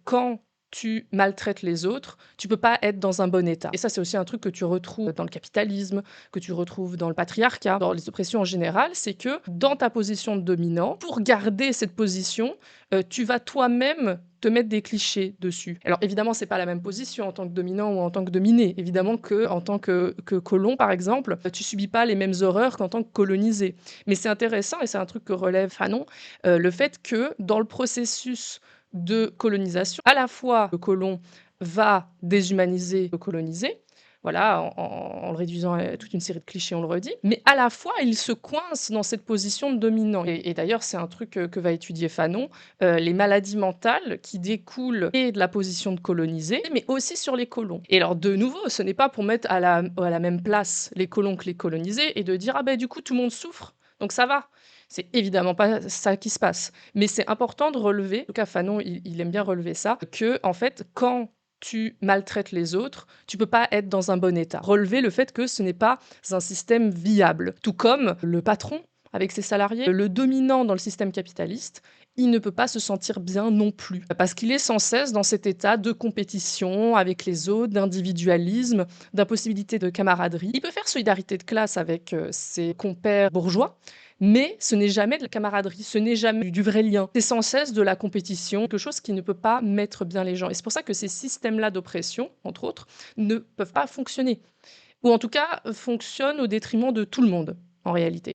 Quand tu maltraites les autres, tu peux pas être dans un bon état. Et ça, c'est aussi un truc que tu retrouves dans le capitalisme, que tu retrouves dans le patriarcat, dans les oppressions en général, c'est que dans ta position de dominant, pour garder cette position, tu vas toi-même te mettre des clichés dessus. Alors évidemment, c'est pas la même position en tant que dominant ou en tant que dominé. Évidemment qu'en tant que colon, par exemple, tu subis pas les mêmes horreurs qu'en tant que colonisé. Mais c'est intéressant et c'est un truc que relève Fanon, le fait que dans le processus de colonisation. À la fois, le colon va déshumaniser le colonisé, voilà, en le réduisant à toute une série de clichés, on le redit, mais à la fois, il se coince dans cette position de dominant. Et d'ailleurs, c'est un truc que va étudier Fanon, les maladies mentales qui découlent et de la position de colonisé, mais aussi sur les colons. Et alors, de nouveau, ce n'est pas pour mettre à la même place les colons que les colonisés et de dire ah ben du coup tout le monde souffre, donc ça va. C'est évidemment pas ça qui se passe. Mais c'est important de relever, en tout cas Fanon, il aime bien relever ça, que en fait, quand tu maltraites les autres, tu peux pas être dans un bon état. Relever le fait que ce n'est pas un système viable. Tout comme le patron avec ses salariés, le dominant dans le système capitaliste, il ne peut pas se sentir bien non plus. Parce qu'il est sans cesse dans cet état de compétition avec les autres, d'individualisme, d'impossibilité de camaraderie. Il peut faire solidarité de classe avec ses compères bourgeois, mais ce n'est jamais de la camaraderie, ce n'est jamais du vrai lien. C'est sans cesse de la compétition, quelque chose qui ne peut pas mettre bien les gens. Et c'est pour ça que ces systèmes-là d'oppression, entre autres, ne peuvent pas fonctionner. Ou en tout cas, fonctionnent au détriment de tout le monde, en réalité.